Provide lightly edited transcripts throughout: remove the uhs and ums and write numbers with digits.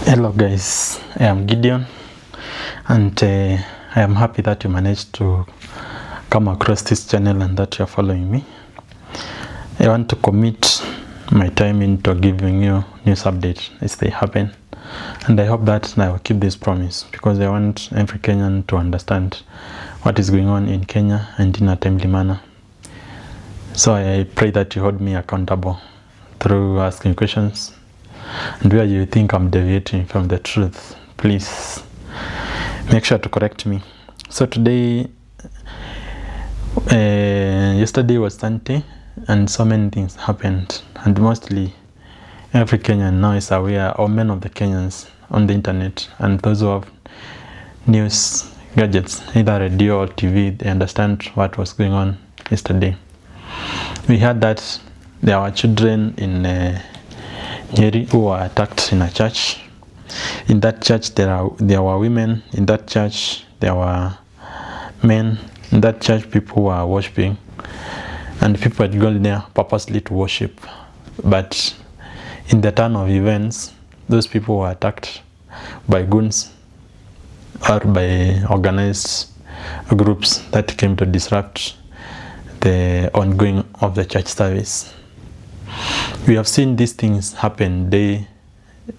Hello guys, I am Gideon and I am happy that you managed to come across this channel and that you are following me. I want to commit my time into giving you news updates as they happen, and I hope that I will keep this promise because I want every Kenyan to understand what is going on in Kenya and in a timely manner. So I pray that you hold me accountable through asking questions, and where you think I'm deviating from the truth, please make sure to correct me. So today, yesterday was Sunday, and so many things happened, and mostly every Kenyan now is aware, or many of the Kenyans on the internet and those who have news gadgets, either radio or TV, they understand what was going on yesterday. We heard that there were children in Nyeri who were attacked in a church. In that church there were women. In that church there were men. In that church people were worshiping, and people had gone there purposely to worship. But in the turn of events, those people were attacked by goons or by organized groups that came to disrupt the ongoing of the church service. We have seen these things happen day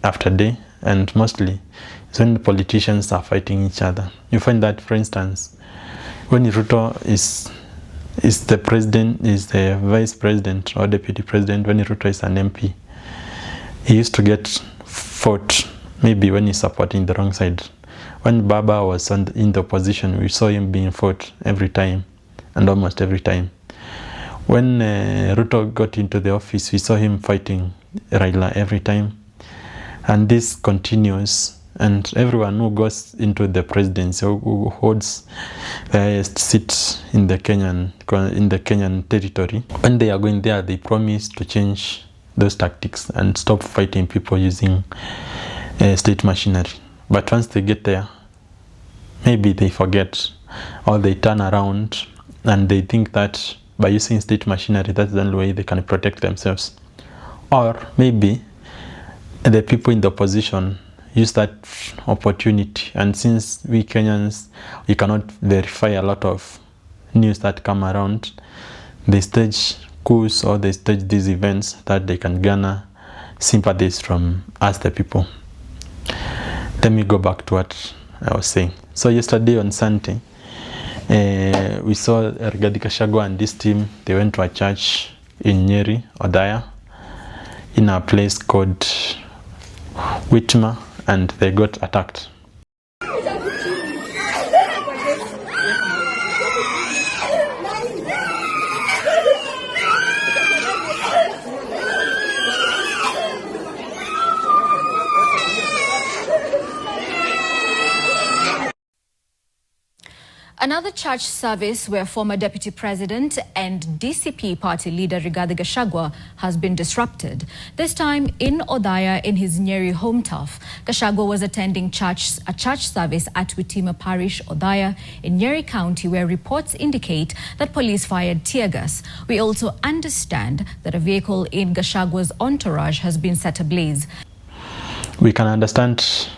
after day, and mostly it's when the politicians are fighting each other. You find that, for instance, when Ruto is the president, is the vice president or deputy president, when Ruto is an MP, he used to get fought, maybe when he's supporting the wrong side. When Baba was in the opposition, we saw him being fought every time, and almost every time. When Ruto got into the office, we saw him fighting Raila every time. And this continues, and everyone who goes into the presidency, who holds the highest seat in the Kenyan territory, when they are going there, they promise to change those tactics and stop fighting people using state machinery. But once they get there, maybe they forget, or they turn around and they think that by using state machinery, that's the only way they can protect themselves. Or maybe the people in the opposition use that opportunity, and since we Kenyans, we cannot verify a lot of news that come around, they stage coups or they stage these events that they can garner sympathies from us the people. Let me go back to what I was saying. So yesterday on Sunday, we saw Gachagua and this team. They went to a church in Nyeri, Odaya, in a place called Whitma, and they got attacked. Another church service where former Deputy President and DCP party leader Rigathi Gachagua has been disrupted. This time in Odaya, in his Nyeri home turf. Gachagua was attending a church service at Witima Parish, Odaya, in Nyeri County, where reports indicate that police fired tear gas. We also understand that a vehicle in Gachagua's entourage has been set ablaze. We can understand,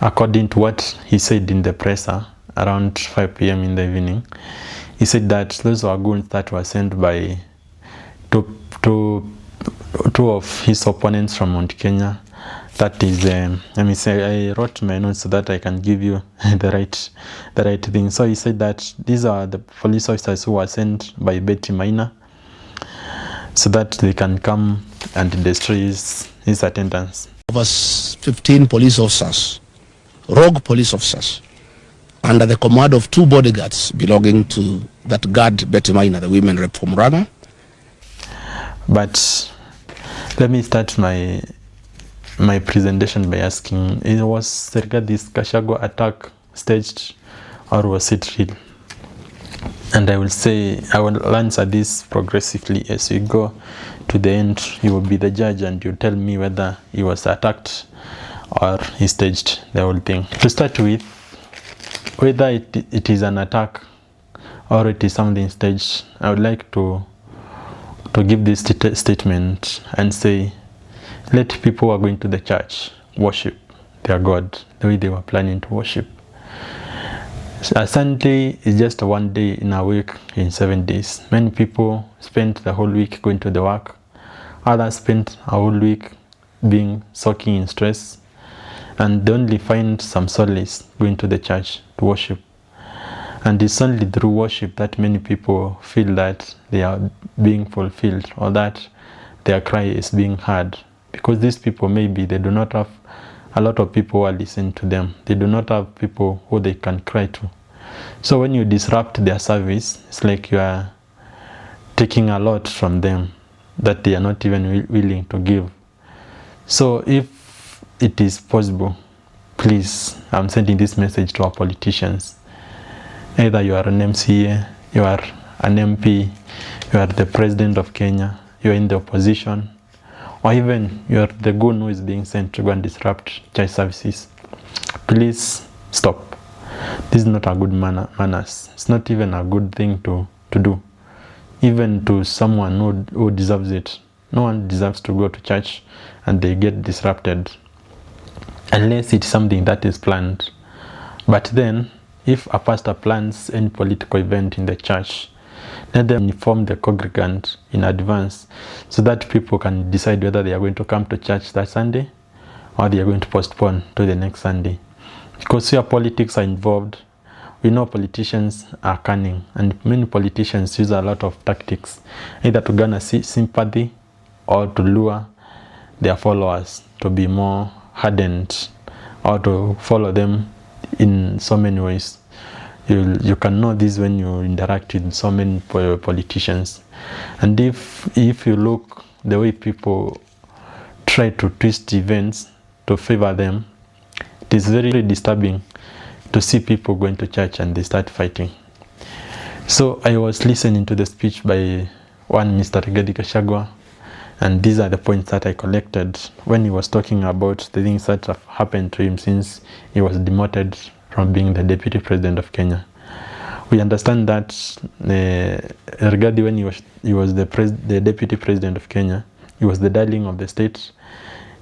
according to what he said in the presser, around 5 p.m. in the evening, he said that those were goons that were sent by two of his opponents from Mount Kenya. That is, let me say, I wrote my notes so that I can give you the right thing. So he said that these are the police officers who were sent by Betty Maina so that they can come and destroy his attendance. Over 15 police officers, rogue police officers, under the command of 2 bodyguards belonging to that guard, Betty Maina, the women rep from Ranga. But let me start my presentation by asking, was this Gachagua attack staged or was it real? And I will say, I will answer this progressively as we go to the end. You will be the judge and you tell me whether he was attacked or he staged the whole thing. To start with, whether it is an attack or it is something staged, I would like to give this statement and say, let people who are going to the church worship. their God, the way they were planning to worship. A Sunday is just one day in a week in 7 days. Many people spend the whole week going to the work. Others spend a whole week being soaking in stress, and they only find some solace going to the church to worship. And it's only through worship that many people feel that they are being fulfilled, or that their cry is being heard. Because these people, maybe they do not have a lot of people who are listening to them. They do not have people who they can cry to. So when you disrupt their service, it's like you are taking a lot from them that they are not even willing to give. So if it is possible, please, I'm sending this message to our politicians. Either you are an MCA, you are an MP, you are the president of Kenya, you are in the opposition, or even you are the goon who is being sent to go and disrupt church services. Please stop. This is not a good manners. It's not even a good thing to do. Even to someone who deserves it. No one deserves to go to church and they get disrupted, unless it's something that is planned. But then, if a pastor plans any political event in the church, let them inform the congregant in advance so that people can decide whether they are going to come to church that Sunday or they are going to postpone to the next Sunday. Because here politics are involved, we know politicians are cunning, and many politicians use a lot of tactics, either to garner sympathy or to lure their followers to be more hardened or to follow them in so many ways. You can know this when you interact with so many politicians. And if you look the way people try to twist events to favor them, it is very, very disturbing to see people going to church and they start fighting. So I was listening to the speech by one Mr. Gachagua, and these are the points that I collected when he was talking about the things that have happened to him since he was demoted from being the deputy president of Kenya. We understand that Rigathi, when he was the deputy president of Kenya, he was the darling of the state.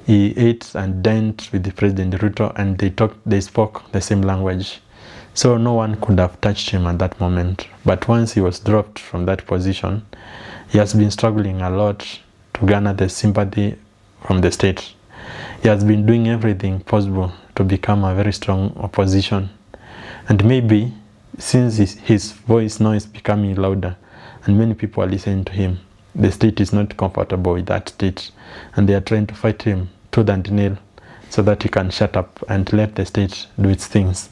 He ate and dined with the President Ruto, and they spoke the same language. So no one could have touched him at that moment. But once he was dropped from that position, he has been struggling a lot to garner the sympathy from the state. He has been doing everything possible to become a very strong opposition. And maybe since his voice now is becoming louder and many people are listening to him, the state is not comfortable with that state, and they are trying to fight him tooth and nail so that he can shut up and let the state do its things.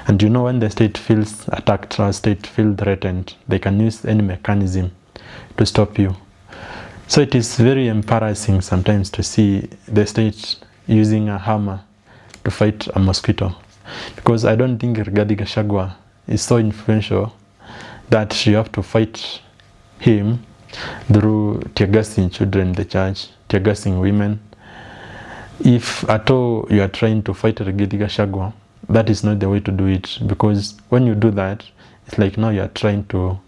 And you know, when the state feels attacked or state feels threatened, they can use any mechanism to stop you. So it is very embarrassing sometimes to see the state using a hammer to fight a mosquito, because I don't think Rigathi Gachagua is so influential that you have to fight him through teargassing children in the church, teargassing women. If at all you are trying to fight Rigathi Gachagua, that is not the way to do it, because when you do that, it's like now you are trying to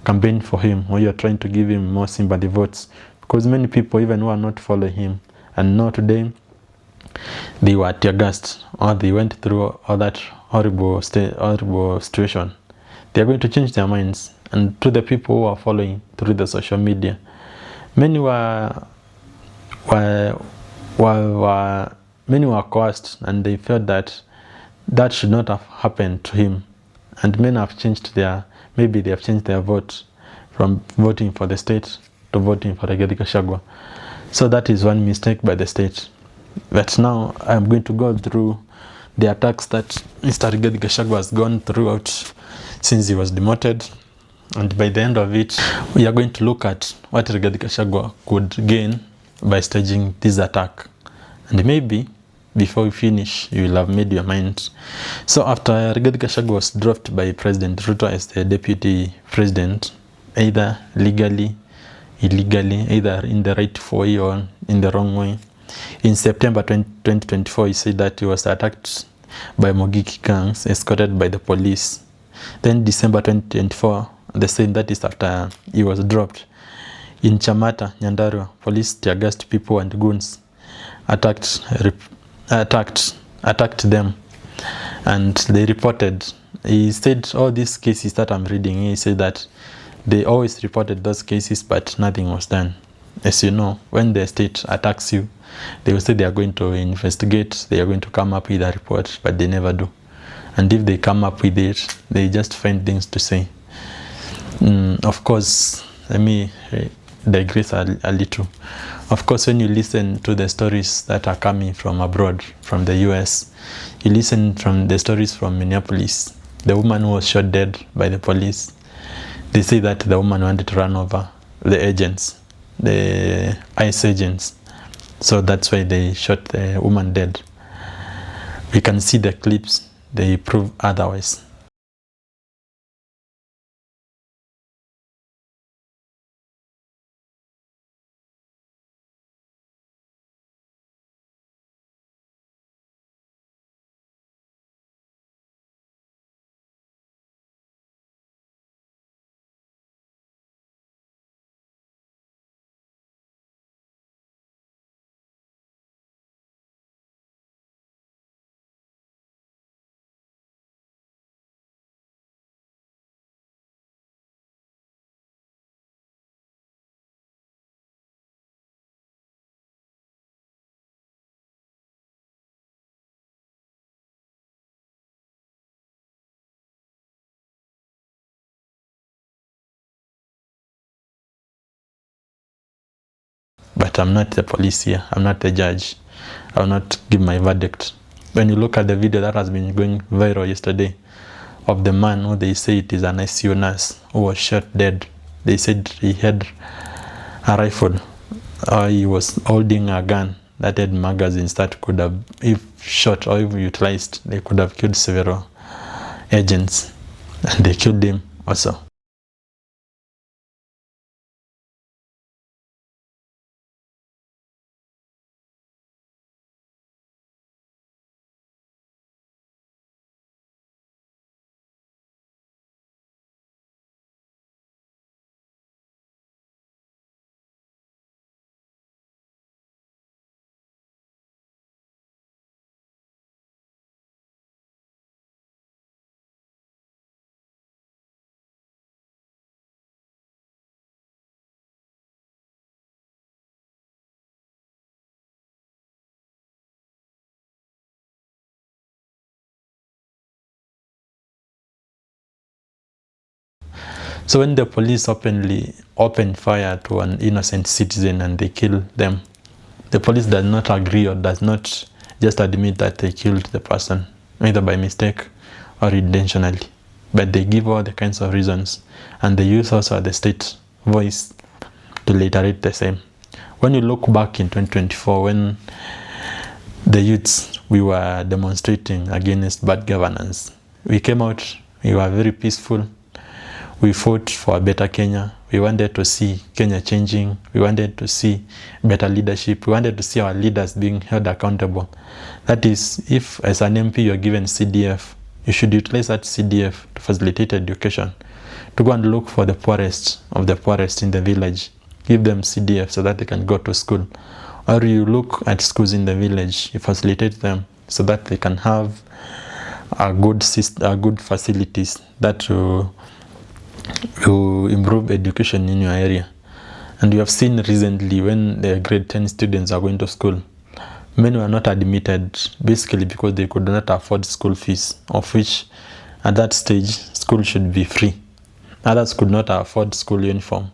campaign for him, or you are trying to give him more sympathy votes, because many people, even who are not following him, and now today they were teargassed, or they went through all that horrible situation, they are going to change their minds. And to the people who are following through the social media, many were coerced, and they felt that should not have happened to him. And many have changed maybe they have changed their vote from voting for the state to voting for Rigathi Gachagua. So that is one mistake by the state. But now I'm going to go through the attacks that Mr. Rigathi Gachagua has gone throughout since he was demoted. And by the end of it, we are going to look at what Rigathi Gachagua could gain by staging this attack. And maybe before we finish, you will have made your mind. So after Rigathi Gachagua was dropped by President Ruto as the deputy president, either legally, illegally, either in the right way or in the wrong way, in September 2024, he said that he was attacked by Mogiki gangs escorted by the police. Then December 2024, they said that is after he was dropped. In Chamata, Nyandarua, police teargassed people and goons attacked attacked them, and they reported. He said all these cases that I'm reading, he said that they always reported those cases, but nothing was done. As you know, when the state attacks you, they will say they are going to investigate, they are going to come up with a report, but they never do. And if they come up with it, they just find things to say. Of course, let me digress a little. Of course, when you listen to the stories that are coming from abroad, from the US, you listen from the stories from Minneapolis, the woman who was shot dead by the police. They say that the woman wanted to run over the agents, the ICE agents. So that's why they shot the woman dead. We can see the clips, they prove otherwise. But I'm not the police here, I'm not the judge. I will not give my verdict. When you look at the video that has been going viral yesterday of the man who they say it is an ICU nurse who was shot dead. They said he had a rifle, or he was holding a gun that had magazines that could have, if shot or if utilized, they could have killed several agents, and they killed him also. So when the police openly open fire to an innocent citizen and they kill them, the police does not agree or does not just admit that they killed the person, either by mistake or intentionally, but they give all the kinds of reasons, and they use also the state voice to reiterate the same. When you look back in 2024, when the youths, we were demonstrating against bad governance, we came out, we were very peaceful. We fought for a better Kenya. We wanted to see Kenya changing. We wanted to see better leadership. We wanted to see our leaders being held accountable. That is, if as an MP you're given CDF, you should utilize that CDF to facilitate education, to go and look for the poorest of the poorest in the village. Give them CDF so that they can go to school. Or you look at schools in the village, you facilitate them so that they can have a good facilities that will improve education in your area. And we have seen recently when the grade 10 students are going to school, many were not admitted basically because they could not afford school fees, of which at that stage school should be free. Others could not afford school uniform.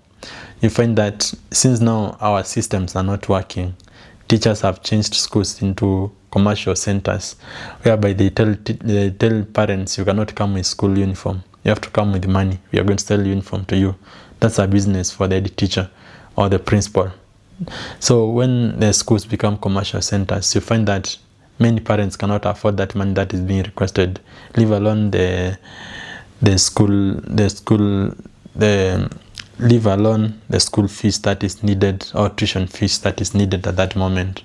You find that since now our systems are not working, teachers have changed schools into commercial centers whereby they tell parents you cannot come with school uniform. You have to come with money. We are going to sell uniform to you. That's a business for the teacher or the principal. So when the schools become commercial centers, you find that many parents cannot afford that money that is being requested, leave alone the school fees that is needed or tuition fees that is needed at that moment.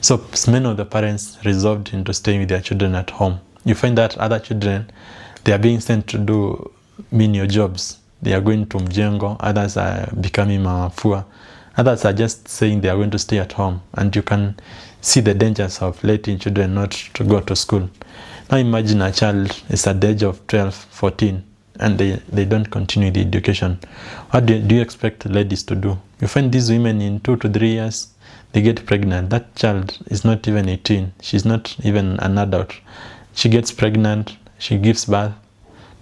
So many of the parents resolved into staying with their children at home. You find that other children, they are being sent to do menial jobs. They are going to mjengo, others are becoming mafua, Others are just saying they are going to stay at home, and you can see the dangers of letting children not to go to school. Now imagine a child is at the age of 12, 14, and they don't continue the education. What do you expect ladies to do? You find these women in 2 to 3 years, they get pregnant. That child is not even 18. She's not even an adult. She gets pregnant, she gives birth.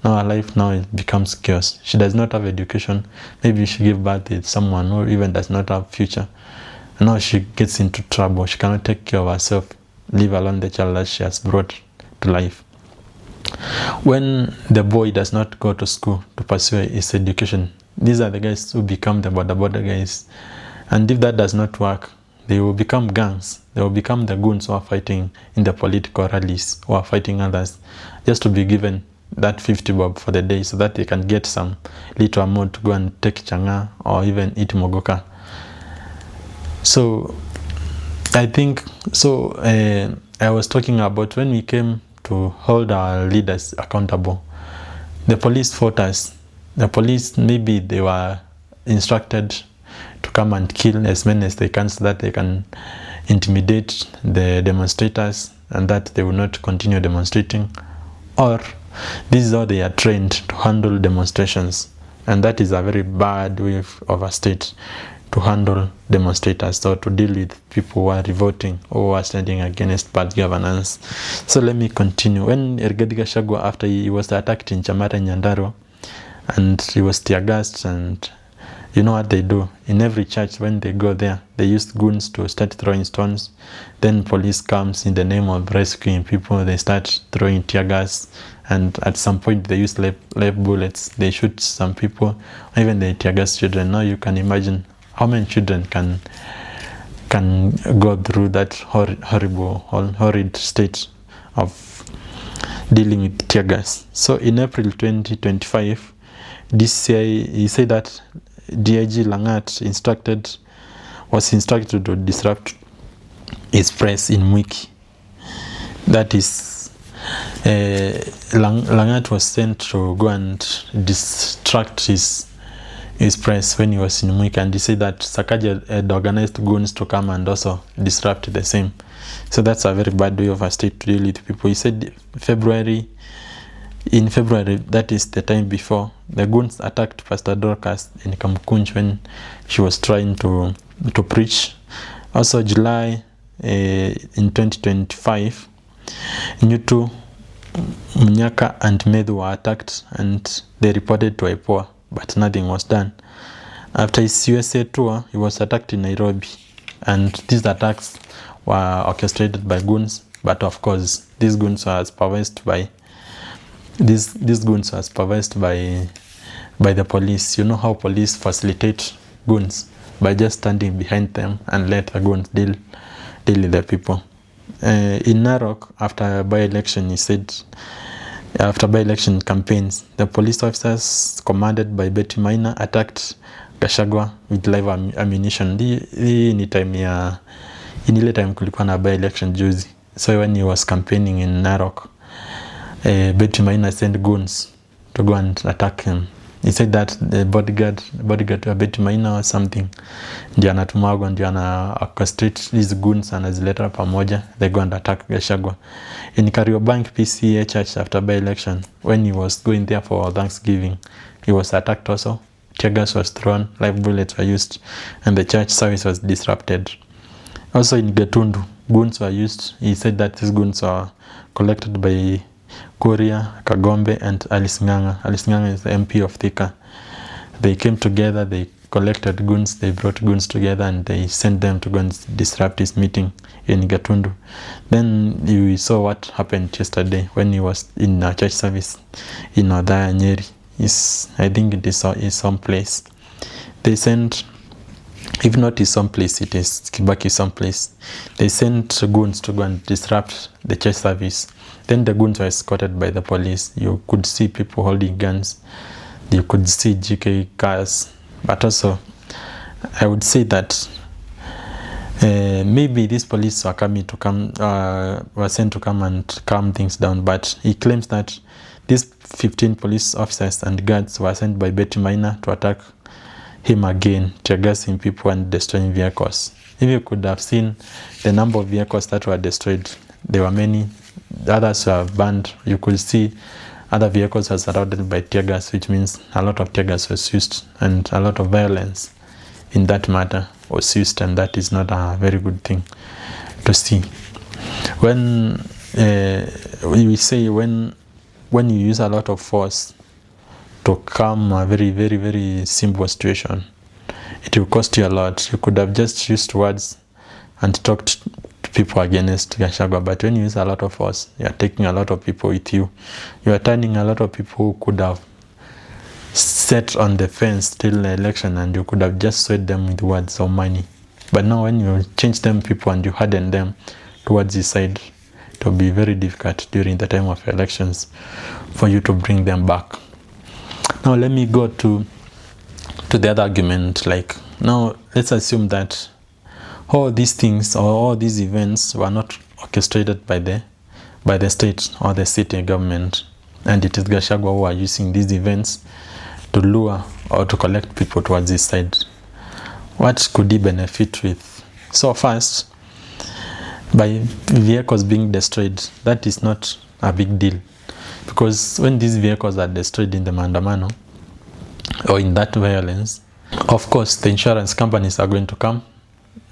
Now her life now becomes chaos. She does not have education. Maybe she gave birth to someone who even does not have future. And now she gets into trouble. She cannot take care of herself, leave alone the child that she has brought to life. When the boy does not go to school to pursue his education, these are the guys who become the border guys. And if that does not work, they will become gangs. They will become the goons who are fighting in the political rallies, who are fighting others, just to be given that 50 bob for the day so that they can get some little amount to go and take changa or even eat mogoka. So I think, I was talking about when we came to hold our leaders accountable, the police fought us. The police, maybe they were instructed to come and kill as many as they can so that they can intimidate the demonstrators and that they will not continue demonstrating. Or this is how they are trained to handle demonstrations, and that is a very bad way of a state to handle demonstrators, or to deal with people who are revolting or who are standing against bad governance. So let me continue. When Gachagua, after he was attacked in Chamara, Nyandaro, and he was teargassed, and you know what they do in every church when they go there, they use goons to start throwing stones. Then police comes in the name of rescuing people, they start throwing tear gas, and at some point they use lead bullets. They shoot some people, even they tear gas children. Now you can imagine how many children can go through that horrid state of dealing with tear gas. So in April 2025, DCI, he said that DIG Langat was instructed to disrupt his press in Mwiki. That is, Langat was sent to go and distract his press when he was in Mwiki, and he said that Sakaja had organized goons to come and also disrupt the same. So that's a very bad way of a state to deal with people. He said in February, that is the time before, the goons attacked Pastor Dorcas in Kamkunj when she was trying to preach. Also July in 2025, Nyutu, Munyaka and Medhu were attacked, and they reported to IPOA, but nothing was done. After his USA tour, he was attacked in Nairobi, and these attacks were orchestrated by goons, but of course these goons were supervised by these goons are supervised by the police. You know how police facilitate goons by just standing behind them and let the goons deal with the people. In Narok, after by-election, he said, after by-election campaigns, the police officers commanded by Betty Maina attacked Gachagua with live ammunition. Hii ni time ya ile time kulikuwa na by-election juzi. So when he was campaigning in Narok, Betty Maina sent goons to go and attack him. He said that the bodyguard wa Betty Maina or something ndio anatumagwa, ndio orchestrate these goons, anazileta pamoja, they go and attack Gachagua. In Kariobangi PCA church after by-election, when he was going there for Thanksgiving, he was attacked also. Tear gas was thrown, live bullets were used, and the church service was disrupted. Also in Gatundu, goons were used. He said that these goons were collected by Kuria, Kagombe, and Alice Nganga. Alice Nganga is the MP of Thika. They came together, they collected goons, they brought goons together, and they sent them to go and disrupt his meeting in Gatundu. Then we saw what happened yesterday when he was in a church service in Odaya, Nyeri. I think it is some place. They sent, if not is some place, it is Kibaki some place. They sent goons to go and disrupt the church service. Then the goons were escorted by the police. You could see people holding guns. You could see GK cars. But also, I would say that maybe these police were were sent to come and calm things down. But he claims that these 15 police officers and guards were sent by Betty Maina to attack him again, teargassing people and destroying vehicles. If you could have seen the number of vehicles that were destroyed, there were many. Others were burned. You could see other vehicles were surrounded by tear gas, which means a lot of tear gas was used and a lot of violence in that matter was used, and that is not a very good thing to see. When we say when you use a lot of force to calm a very, very, very simple situation, it will cost you a lot. You could have just used words and talked to people against Gachagua, but when you use a lot of force, you are taking a lot of people with you. You are turning a lot of people who could have sat on the fence till the election, and you could have just swayed them with words or money. But now when you change them people and you harden them towards this side, it will be very difficult during the time of elections for you to bring them back. Now let me go to the other argument. Like, now let's assume that all these things or all these events were not orchestrated by the state or the city government, and it is Gachagua who are using these events to lure or to collect people towards this side. What could he benefit with? So first, by vehicles being destroyed, that is not a big deal, because when these vehicles are destroyed in the maandamano or in that violence, of course the insurance companies are going to come.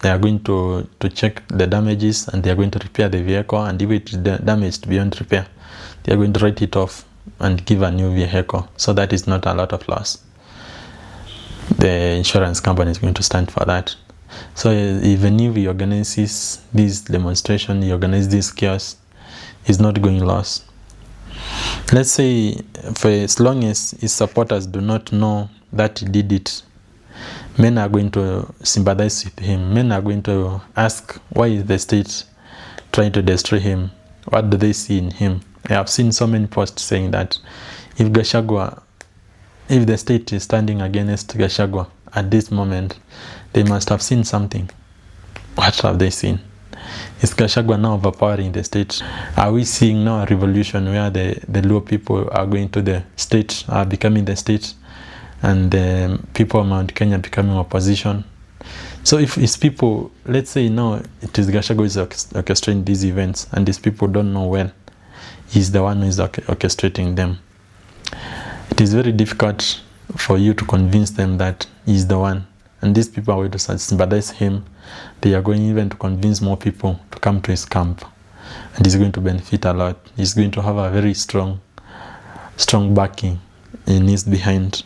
They are going to check the damages, and they are going to repair the vehicle, and if it is damaged beyond repair, they are going to write it off and give a new vehicle. So that is not a lot of loss. The insurance company is going to stand for that. So even if he organizes this demonstration, he organizes this chaos, he's not going to lose. Let's say for as long as his supporters do not know that he did it, men are going to sympathize with him. Men are going to ask, why is the state trying to destroy him? What do they see in him? I have seen so many posts saying that if the state is standing against Gachagua at this moment, they must have seen something. What have they seen? Is Gachagua now overpowering the state? Are we seeing now a revolution where the Luo people are going to the state, are becoming the state, and the people of Mount Kenya becoming opposition? So if it's people, let's say now it is Gachagua who is orchestrating these events, and these people don't know well, he's the one who is orchestrating them. It is very difficult for you to convince them that he's the one. And these people are going to sympathize him. They are going even to convince more people to come to his camp. And he's going to benefit a lot. He's going to have a very strong backing in his behind.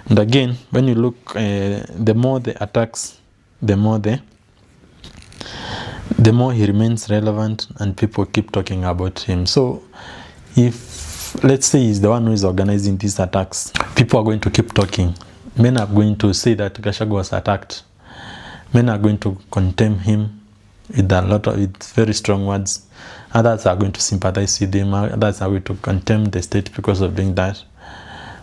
And again, when you look, the more the attacks, the more he remains relevant, and people keep talking about him. So if, let's say, he's the one who is organizing these attacks, people are going to keep talking. Men are going to say that Gachagua was attacked. Men are going to condemn him with very strong words. Others are going to sympathize with him. Others are going to condemn the state because of doing that.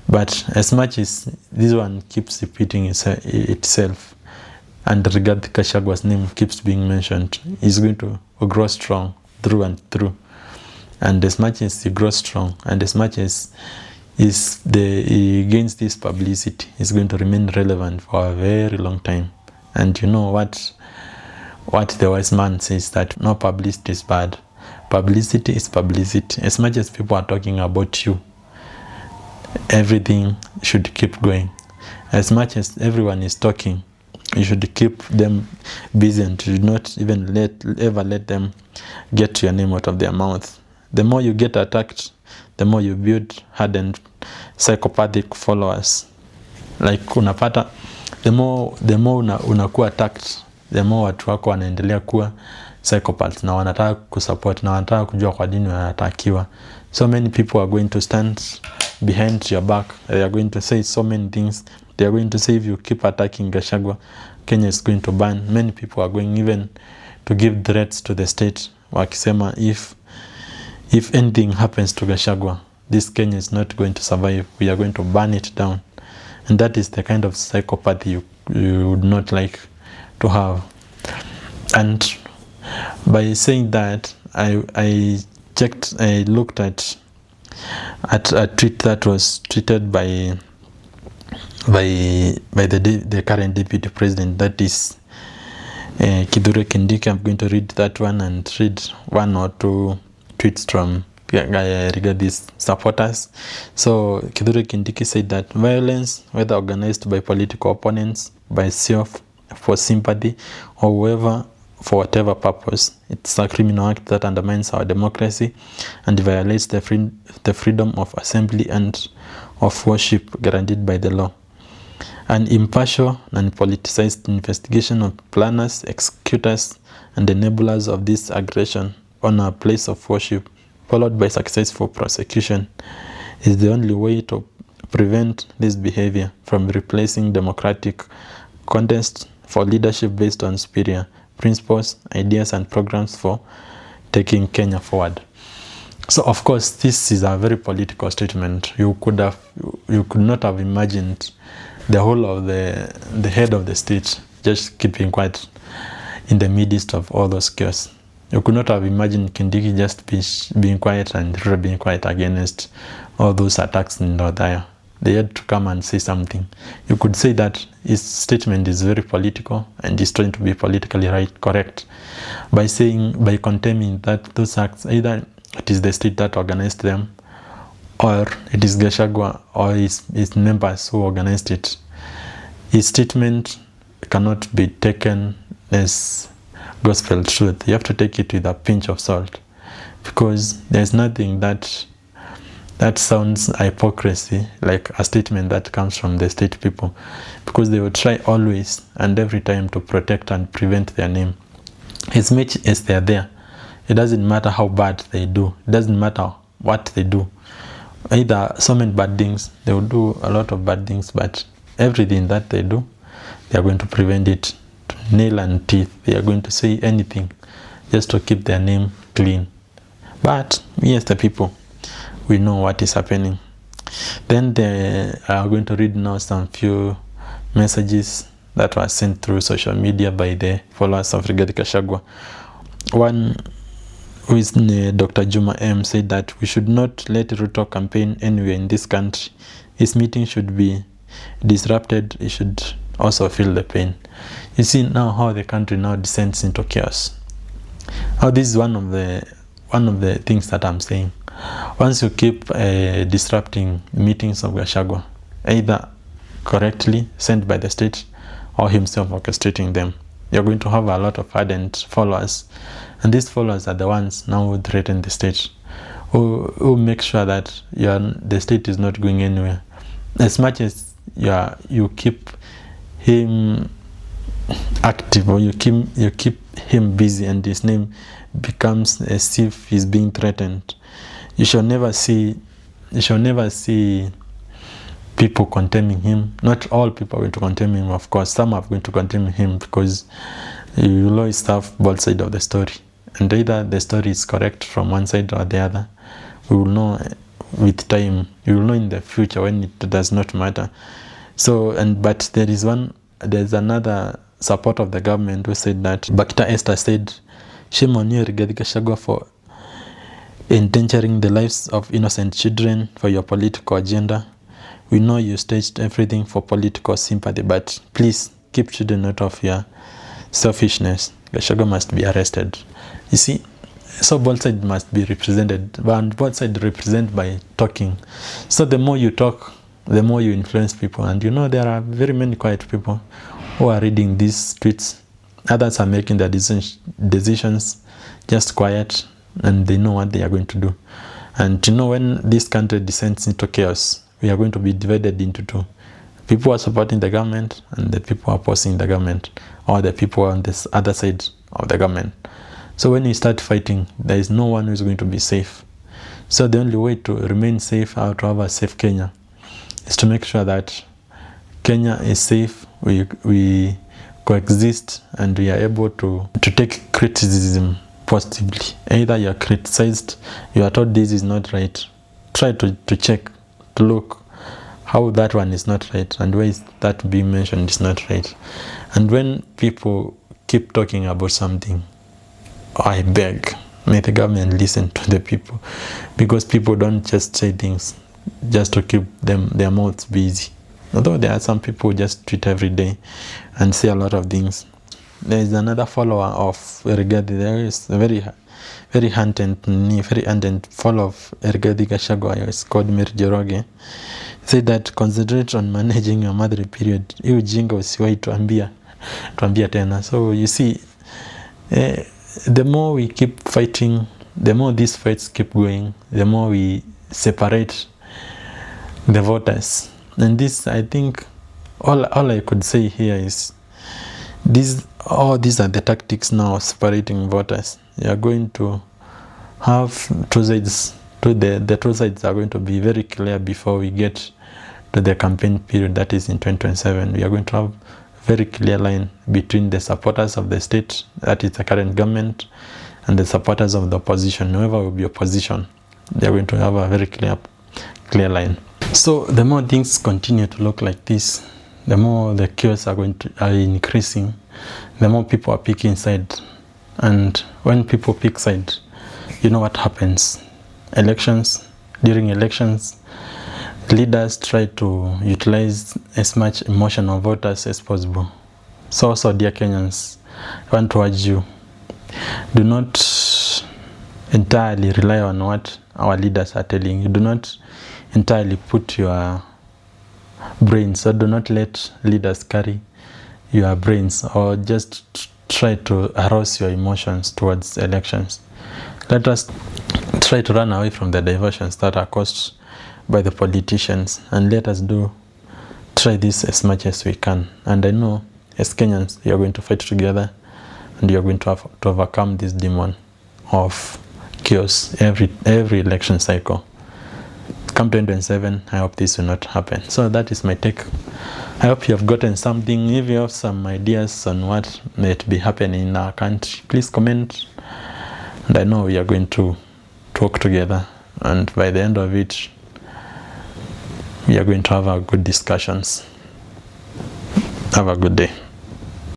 But as much as this one keeps repeating itself, and Gachagua's name keeps being mentioned, he's going to grow strong through and through. And as much as he grows strong, and as much as he gains this publicity, he's going to remain relevant for a very long time. And you know what the wise man says, that no publicity is bad. Publicity is publicity. As much as people are talking about you, everything should keep going. As much as everyone is talking, you should keep them busy, and do not even ever let them get your name out of their mouth. The more you get attacked, the more you build hardened psychopathic followers. Like unapata, the more unakuwa attacked, the more watu wako wanaendelea kuwa psychopaths, na wanataka kusupport, na wanataka kujua kwa nini wanatakiwa. So many people are going to stand behind your back. They are going to say so many things. They are going to say, if you keep attacking Gachagua, Kenya is going to burn. Many people are going even to give threats to the state, wakisema if anything happens to Gachagua, this Kenya is not going to survive. We are going to burn it down. And that is the kind of psychopathy you would not like to have. And by saying that, I looked at a tweet that was tweeted by by the current deputy president, that is Kithure Kindiki. I'm going to read that one and read one or two tweets from Rigath's supporters. So Kithure Kindiki said that violence, whether organized by political opponents, by self for sympathy, or whoever, for whatever purpose, it's a criminal act that undermines our democracy and violates the freedom of assembly and of worship guaranteed by the law. An impartial and politicized investigation of planners, executors, and enablers of this aggression on our place of worship, followed by successful prosecution, is the only way to prevent this behavior from replacing democratic contest for leadership based on superior principles, ideas, and programs for taking Kenya forward. So, of course, this is a very political statement. You could not have imagined the whole of the head of the state just keeping quiet in the midst of all those chaos. You could not have imagined Kindiki just being quiet and being quiet against all those attacks in Othaya. They had to come and say something. You could say that his statement is very political and is trying to be politically correct by condemning that those acts, either it is the state that organized them, or it is Gachagua or his members who organized it. His statement cannot be taken as gospel truth. You have to take it with a pinch of salt, because there's nothing that sounds hypocrisy like a statement that comes from the state people, because they will try always and every time to protect and prevent their name. As much as they are there, it doesn't matter how bad they do. It doesn't matter what they do. Either so many bad things, they will do a lot of bad things, but everything that they do, they are going to prevent it to nail and teeth. They are going to say anything just to keep their name clean. But we as the people, we know what is happening. Then they are going to read now some few messages that were sent through social media by the followers of Rigathi Gachagua. One, who is Dr. Juma M, said that we should not let Ruto campaign anywhere in this country. His meeting should be disrupted. He should also feel the pain. You see now how the country now descends into chaos. How this is one of the things that I'm saying. Once you keep disrupting meetings of Gachagua, either correctly sent by the state or himself orchestrating them, you're going to have a lot of ardent followers. And these followers are the ones now who threaten the state, who make sure that the state is not going anywhere. As much as you keep him active, or you keep him busy and his name becomes as if he's being threatened, you shall never see people condemning him. Not all people are going to condemn him, of course. Some are going to condemn him because you will always have both sides of the story. And either the story is correct from one side or the other. We will know with time. You will know in the future when it does not matter. But there's another support of the government who said that Bakita Esther said, "Shame on you, Rigathi Gachagua, for endangering the lives of innocent children for your political agenda. We know you staged everything for political sympathy, but please keep children out of your selfishness. Gachagua must be arrested." You see, so both sides must be represented, but both sides represent by talking. So the more you talk, the more you influence people. And you know, there are very many quiet people who are reading these tweets. Others are making their decisions just quiet, and they know what they are going to do. And you know, when this country descends into chaos, we are going to be divided into two. People are supporting the government and the people are opposing the government, or the people on this other side of the government. So when you start fighting, there is no one who is going to be safe. So the only way to remain safe, or to have a safe Kenya, is to make sure that Kenya is safe, we coexist, and we are able to take criticism positively. Either you are criticized, you are told this is not right, try to check, to look how that one is not right, and where is that being mentioned is not right. And when people keep talking about something, I beg, may the government listen to the people, because people don't just say things just to keep their mouths busy. Although there are some people who just tweet every day and say a lot of things. There is another follower of Rigathi. There is a very ardent follower of Rigathi Gachagua. It's called Mary Joroge. Say that concentrate on managing your mother period. Hiyo ujinga usiwahi tuambia tena. So you see, the more we keep fighting, the more these fights keep going, the more we separate the voters. And this, I think, all I could say here is these are the tactics now of separating voters. You are going to have two sides. The two sides are going to be very clear before we get to the campaign period, that is in 2027. We are going to have a very clear line between the supporters of the state, that is the current government, and the supporters of the opposition. Whoever will be opposition, they are going to have a very clear line. So the more things continue to look like this, the more the chaos are increasing, the more people are picking sides. And when people pick sides, you know what happens. During elections, leaders try to utilize as much emotional voters as possible. So also, dear Kenyans, I want to urge you, do not entirely rely on what our leaders are telling you. Do not entirely put your brains, so do not let leaders carry your brains or just try to arouse your emotions towards elections. Let us try to run away from the diversions that are caused by the politicians, and let us try this as much as we can. And I know as Kenyans, we are going to fight together, and you are going to have to overcome this demon of chaos every election cycle. Come 2027, I hope this will not happen. So that is my take. I hope you have gotten something. If you have some ideas on what might be happening in our country, please comment. And I know we are going to talk together. And by the end of it, we are going to have our good discussions. Have a good day.